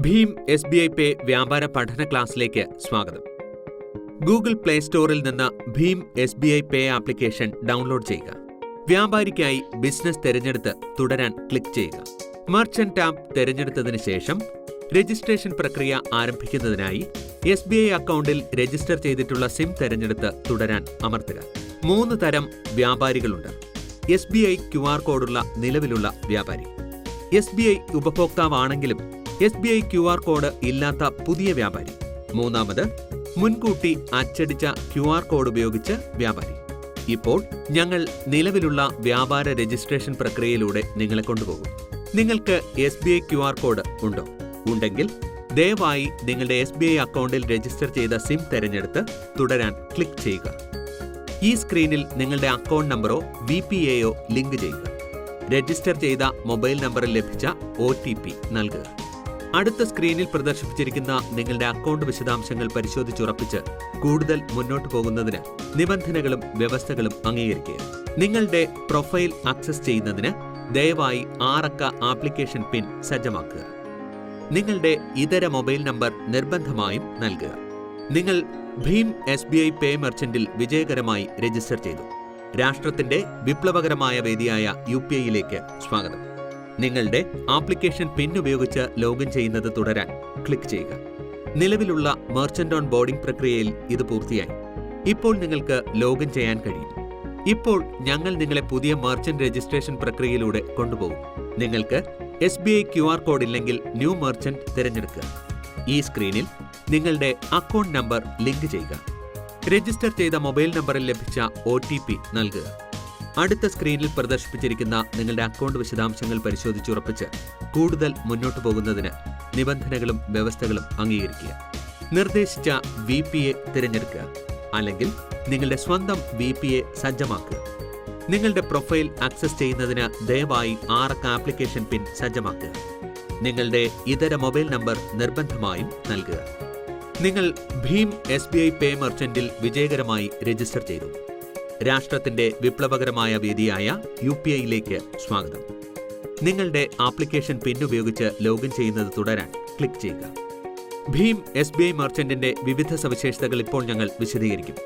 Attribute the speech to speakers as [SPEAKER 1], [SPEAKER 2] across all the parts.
[SPEAKER 1] Bhim SBI പേ വ്യാപാര പഠന ക്ലാസ്സിലേക്ക് സ്വാഗതം. ഗൂഗിൾ പ്ലേ സ്റ്റോറിൽ നിന്ന് ഭീം SBI പേ ആപ്ലിക്കേഷൻ ഡൗൺലോഡ് ചെയ്യുക. വ്യാപാരിക്കായി ബിസിനസ് തിരഞ്ഞെടുത്ത് തുടരാൻ ക്ലിക്ക് ചെയ്യുക. മർച്ചന്റ് ടാബ് തിരഞ്ഞെടുത്തതിന് ശേഷം രജിസ്ട്രേഷൻ പ്രക്രിയ ആരംഭിക്കുന്നതിനായി SBI അക്കൗണ്ടിൽ രജിസ്റ്റർ ചെയ്തിട്ടുള്ള സിം തിരഞ്ഞെടുത്ത് തുടരാൻ അമർത്തുക. 3 തരം വ്യാപാരികളുണ്ട്. SBI QR കോഡുള്ള നിലവിലുള്ള വ്യാപാരി, SBI ഉപഭോക്താവാണെങ്കിലും SBI QR കോഡ് ഇല്ലാത്ത പുതിയ വ്യാപാരി, മൂന്നാമത് മുൻകൂട്ടി അച്ചടിച്ച QR കോഡ് ഉപയോഗിച്ച് വ്യാപാരി. ഇപ്പോൾ ഞങ്ങൾ നിലവിലുള്ള വ്യാപാര രജിസ്ട്രേഷൻ പ്രക്രിയയിലൂടെ നിങ്ങളെ കൊണ്ടുപോകും. നിങ്ങൾക്ക് SBI QR കോഡ് ഉണ്ടോ? ഉണ്ടെങ്കിൽ ദയവായി നിങ്ങളുടെ SBI അക്കൗണ്ടിൽ രജിസ്റ്റർ ചെയ്ത സിം തിരഞ്ഞെടുത്ത് തുടരാൻ ക്ലിക്ക് ചെയ്യുക. ഈ സ്ക്രീനിൽ നിങ്ങളുടെ അക്കൗണ്ട് നമ്പറോ VPAയോ ലിങ്ക് ചെയ്യുക. രജിസ്റ്റർ ചെയ്ത മൊബൈൽ നമ്പറിൽ ലഭിച്ച OTP നൽകുക. അടുത്ത സ്ക്രീനിൽ പ്രദർശിപ്പിച്ചിരിക്കുന്ന നിങ്ങളുടെ അക്കൗണ്ട് വിശദാംശങ്ങൾ പരിശോധിച്ചുറപ്പിച്ച് കൂടുതൽ മുന്നോട്ട് പോകുന്നതിന് നിബന്ധനകളും വ്യവസ്ഥകളും അംഗീകരിക്കുക. നിങ്ങളുടെ പ്രൊഫൈൽ ആക്സസ് ചെയ്യുന്നതിന് ദയവായി 6 അക്ക ആപ്ലിക്കേഷൻ പിൻ സജ്ജമാക്കുക. നിങ്ങളുടെ ഇതര മൊബൈൽ നമ്പർ നിർബന്ധമായും നൽകുക. നിങ്ങൾ ഭീം SBI പേ മെർച്ചന്റിൽ വിജയകരമായി രജിസ്റ്റർ ചെയ്തു. രാഷ്ട്രത്തിന്റെ വിപ്ലവകരമായ വേദിയായ UPIയിലേക്ക് സ്വാഗതം. നിങ്ങളുടെ ആപ്ലിക്കേഷൻ പിൻ ഉപയോഗിച്ച് ലോഗിൻ ചെയ്യുന്നത് തുടരാൻ ക്ലിക്ക് ചെയ്യുക. നിലവിലുള്ള മെർച്ചന്റ് ഓൺ ബോർഡിംഗ് പ്രക്രിയയിൽ ഇത് പൂർത്തിയായി. ഇപ്പോൾ നിങ്ങൾക്ക് ലോഗിൻ ചെയ്യാൻ കഴിയും. ഇപ്പോൾ ഞങ്ങൾ നിങ്ങളെ പുതിയ മെർച്ചന്റ് രജിസ്ട്രേഷൻ പ്രക്രിയയിലൂടെ കൊണ്ടുപോകും. നിങ്ങൾക്ക് SBI QR കോഡ് ഇല്ലെങ്കിൽ ന്യൂ മെർച്ചന്റ് തിരഞ്ഞെടുക്കുക. ഈ സ്ക്രീനിൽ നിങ്ങളുടെ അക്കൗണ്ട് നമ്പർ ലിങ്ക് ചെയ്യുക. രജിസ്റ്റർ ചെയ്ത മൊബൈൽ നമ്പറിൽ ലഭിച്ച OTP നൽകുക. അടുത്ത സ്ക്രീനിൽ പ്രദർശിപ്പിച്ചിരിക്കുന്ന നിങ്ങളുടെ അക്കൗണ്ട് വിശദാംശങ്ങൾ പരിശോധിച്ചുറപ്പിച്ച് കൂടുതൽ മുന്നോട്ട് പോകുന്നതിന് നിബന്ധനകളും വ്യവസ്ഥകളും അംഗീകരിക്കുക. നിർദ്ദേശിച്ച VPA തിരഞ്ഞെടുക്കുക, അല്ലെങ്കിൽ നിങ്ങളുടെ സ്വന്തം VPA സജ്ജമാക്കുക. നിങ്ങളുടെ പ്രൊഫൈൽ ആക്സസ് ചെയ്യുന്നതിന് ദയവായി 6 അക്ക ആപ്ലിക്കേഷൻ പിൻ സജ്ജമാക്കുക. നിങ്ങളുടെ ഇതര മൊബൈൽ നമ്പർ നിർബന്ധമായും നൽകുക. നിങ്ങൾ ഭീം SBI പേ മെർച്ചന്റിൽ വിജയകരമായി രജിസ്റ്റർ ചെയ്തു. രാഷ്ട്രത്തിന്റെ വിപ്ലവകരമായ വേദിയായ UPIയിലേക്ക് സ്വാഗതം. നിങ്ങളുടെ ആപ്ലിക്കേഷൻ പിൻ ഉപയോഗിച്ച് ലോഗിൻ ചെയ്യുന്നത് തുടരാൻ ക്ലിക്ക് ചെയ്യുക. ഭീം SBI മെർച്ചന്റിന്റെ വിവിധ സവിശേഷതകൾ ഇപ്പോൾ ഞങ്ങൾ വിശദീകരിക്കും.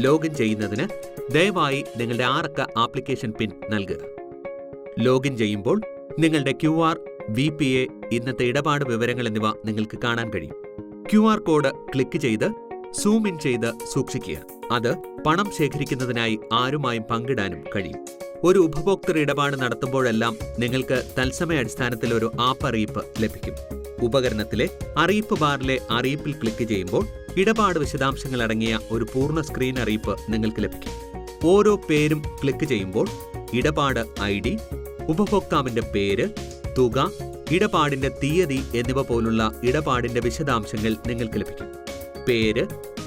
[SPEAKER 1] ലോഗിൻ ചെയ്യുന്നതിന് ദയവായി നിങ്ങളുടെ 6 അക്ക ആപ്ലിക്കേഷൻ പിൻ നൽകുക. ലോഗിൻ ചെയ്യുമ്പോൾ നിങ്ങളുടെ QR, VPA, ഇന്നത്തെ ഇടപാട് വിവരങ്ങൾ എന്നിവ നിങ്ങൾക്ക് കാണാൻ കഴിയും. QR കോഡ് ക്ലിക്ക് ചെയ്ത് സൂം ഇൻ ചെയ്ത് സൂക്ഷിക്കുക. അത് പണം ശേഖരിക്കുന്നതിനായി ആരുമായും പങ്കിടാനും കഴിയും. ഒരു ഉപഭോക്തൃ ഇടപാട് നടത്തുമ്പോഴെല്ലാം നിങ്ങൾക്ക് തത്സമയ അടിസ്ഥാനത്തിൽ ഒരു ആപ്പ് അറിയിപ്പ് ലഭിക്കും. ഉപകരണത്തിലെ അറിയിപ്പ് ബാറിലെ അറിയിപ്പിൽ ക്ലിക്ക് ചെയ്യുമ്പോൾ ഇടപാട് വിശദാംശങ്ങൾ അടങ്ങിയ ഒരു പൂർണ്ണ സ്ക്രീൻ അറിയിപ്പ് നിങ്ങൾക്ക് ലഭിക്കും. ഓരോ പേരും ക്ലിക്ക് ചെയ്യുമ്പോൾ ഇടപാട് ID, ഉപഭോക്താവിന്റെ പേര്, തുക, ഇടപാടിന്റെ തീയതി എന്നിവ പോലുള്ള ഇടപാടിന്റെ വിശദാംശങ്ങൾ നിങ്ങൾക്ക് ലഭിക്കും. പേര്,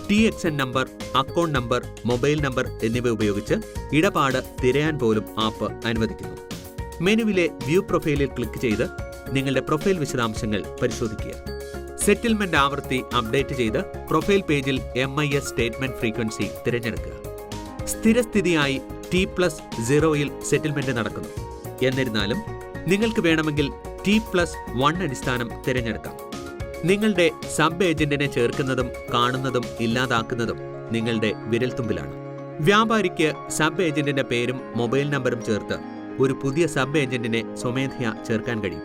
[SPEAKER 1] TXN number, account number, mobile number എന്നിവ ഉപയോഗിച്ച് ഇടപാട് തിരയാൻ പോലും ആപ്പ് അനുവദിക്കുന്നു. മെനുവിലെ വ്യൂ പ്രൊഫൈലിൽ ക്ലിക്ക് ചെയ്ത് നിങ്ങളുടെ പ്രൊഫൈൽ വിശദാംശങ്ങൾ പരിശോധിക്കുക. സെറ്റിൽമെന്റ് ആവൃത്തി അപ്ഡേറ്റ് ചെയ്ത് പ്രൊഫൈൽ പേജിൽ MIS സ്റ്റേറ്റ്മെന്റ് ഫ്രീക്വൻസി തിരഞ്ഞെടുക്കുക. സ്ഥിരസ്ഥിതിയായി T+0യിൽ സെറ്റിൽമെന്റ് നടക്കുന്നു. എന്നിരുന്നാലും നിങ്ങൾക്ക് വേണമെങ്കിൽ T+1 അടിസ്ഥാനം തിരഞ്ഞെടുക്കാം. നിങ്ങളുടെ സബ് ഏജന്റിനെ ചേർക്കുന്നതും കാണുന്നതും ഇല്ലാതാക്കുന്നതും നിങ്ങളുടെ വിരൽത്തുമ്പിലാണ്. വ്യാപാരിക്ക് സബ് ഏജന്റിന്റെ പേരും മൊബൈൽ നമ്പറും ചേർത്ത് ഒരു പുതിയ സബ് ഏജന്റിനെ സ്വമേധയാ ചേർക്കാൻ കഴിയും.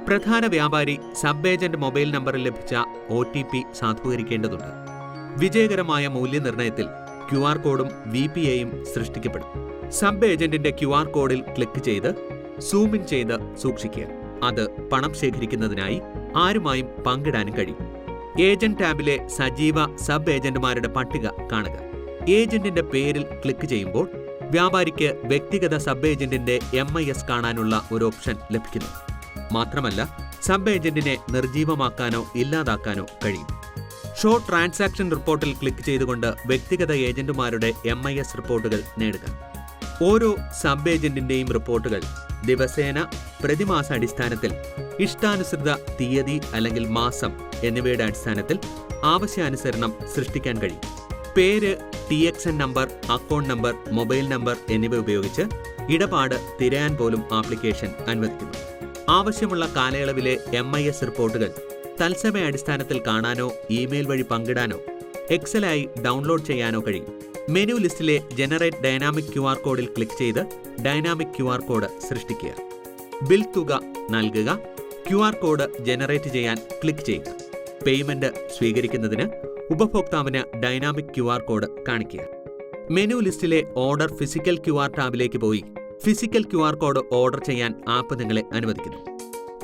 [SPEAKER 1] പ്രധാന വ്യാപാരി സബ് ഏജന്റ് മൊബൈൽ നമ്പറിൽ ലഭിച്ച OTP സാധൂകരിക്കേണ്ടതുണ്ട്. വിജയകരമായ മൂല്യനിർണ്ണയത്തിൽ QR കോഡും VPAയും സൃഷ്ടിക്കപ്പെടും. സബ് ഏജന്റിന്റെ QR കോഡിൽ ക്ലിക്ക് ചെയ്ത് സൂം ഇൻ ചെയ്ത് സൂക്ഷിക്കുക. അത് പണം ശേഖരിക്കുന്നതിനായി ആരുമായും പങ്കിടാനും കഴിയും. ഏജന്റ് ടാബിലെ സജീവ സബ് ഏജന്റുമാരുടെ പട്ടിക കാണുക. ഏജന്റിന്റെ പേരിൽ ക്ലിക്ക് ചെയ്യുമ്പോൾ വ്യാപാരിക്ക് വ്യക്തിഗത സബ് ഏജന്റിന്റെ MIS കാണാനുള്ള ഒരു ഓപ്ഷൻ ലഭിക്കുന്നു. മാത്രമല്ല, സബ് ഏജന്റിനെ നിർജീവമാക്കാനോ ഇല്ലാതാക്കാനോ കഴിയും. ഷോ ട്രാൻസാക്ഷൻ റിപ്പോർട്ടിൽ ക്ലിക്ക് ചെയ്തുകൊണ്ട് വ്യക്തിഗത ഏജന്റുമാരുടെ MIS റിപ്പോർട്ടുകൾ നേടുക. ഓരോ സബ് ഏജന്റിന്റെയും റിപ്പോർട്ടുകൾ ദിവസേന, പ്രതിമാസ അടിസ്ഥാനത്തിൽ, ഇഷ്ടാനുസൃത തീയതി അല്ലെങ്കിൽ മാസം എന്നിവയുടെ അടിസ്ഥാനത്തിൽ ആവശ്യാനുസരണം സൃഷ്ടിക്കാൻ കഴിയും. പേര്, TXN number, account number, mobile number എന്നിവ ഉപയോഗിച്ച് ഇടപാട് തിരയാൻ പോലും ആപ്ലിക്കേഷൻ അനുവദിക്കുന്നു. ആവശ്യമുള്ള കാലയളവിലെ MIS റിപ്പോർട്ടുകൾ തത്സമയ അടിസ്ഥാനത്തിൽ കാണാനോ ഇമെയിൽ വഴി പങ്കിടാനോ എക്സലായി ഡൗൺലോഡ് ചെയ്യാനോ കഴിയും. മെനു ലിസ്റ്റിലെ ജനറേറ്റ് ഡൈനാമിക് QR കോഡിൽ ക്ലിക്ക് ചെയ്ത് ഡൈനാമിക് QR കോഡ് സൃഷ്ടിക്കുക. ബിൽ തുക നൽകുക. QR കോഡ് ജനറേറ്റ് ചെയ്യാൻ ക്ലിക്ക് ചെയ്യുക. പേയ്മെന്റ് സ്വീകരിക്കുന്നതിന് ഉപഭോക്താവിന് ഡൈനാമിക് QR കോഡ് കാണിക്കുക. മെനു ലിസ്റ്റിലെ ഓർഡർ ഫിസിക്കൽ QR ടാബിലേക്ക് പോയി ഫിസിക്കൽ QR കോഡ് ഓർഡർ ചെയ്യാൻ ആപ്പ് നിങ്ങളെ അനുവദിക്കുന്നു.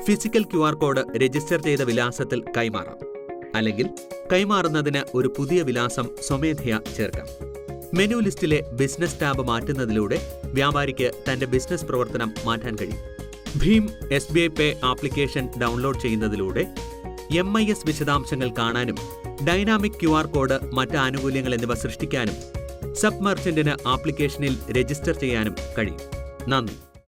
[SPEAKER 1] ഫിസിക്കൽ QR കോഡ് രജിസ്റ്റർ ചെയ്ത വിലാസത്തിൽ കൈമാറാം. അല്ലെങ്കിൽ കൈമാറുന്നതിന് ഒരു പുതിയ വിലാസം സ്വമേധയാ ചേർക്കാം. മെനു ലിസ്റ്റിലെ ബിസിനസ് ടാബ് മാറ്റുന്നതിലൂടെ വ്യാപാരിക്ക് തന്റെ ബിസിനസ് പ്രവർത്തനം മാറ്റാൻ കഴിയും. ഭീം SBI പേ ആപ്ലിക്കേഷൻ ഡൗൺലോഡ് ചെയ്യുന്നതിലൂടെ MIS വിശദാംശങ്ങൾ കാണാനും ഡൈനാമിക് QR കോഡ്, മറ്റ് ആനുകൂല്യങ്ങൾ എന്നിവ സൃഷ്ടിക്കാനും സബ് മർച്ചന്റിന് ആപ്ലിക്കേഷനിൽ രജിസ്റ്റർ ചെയ്യാനും കഴിയും. നന്ദി.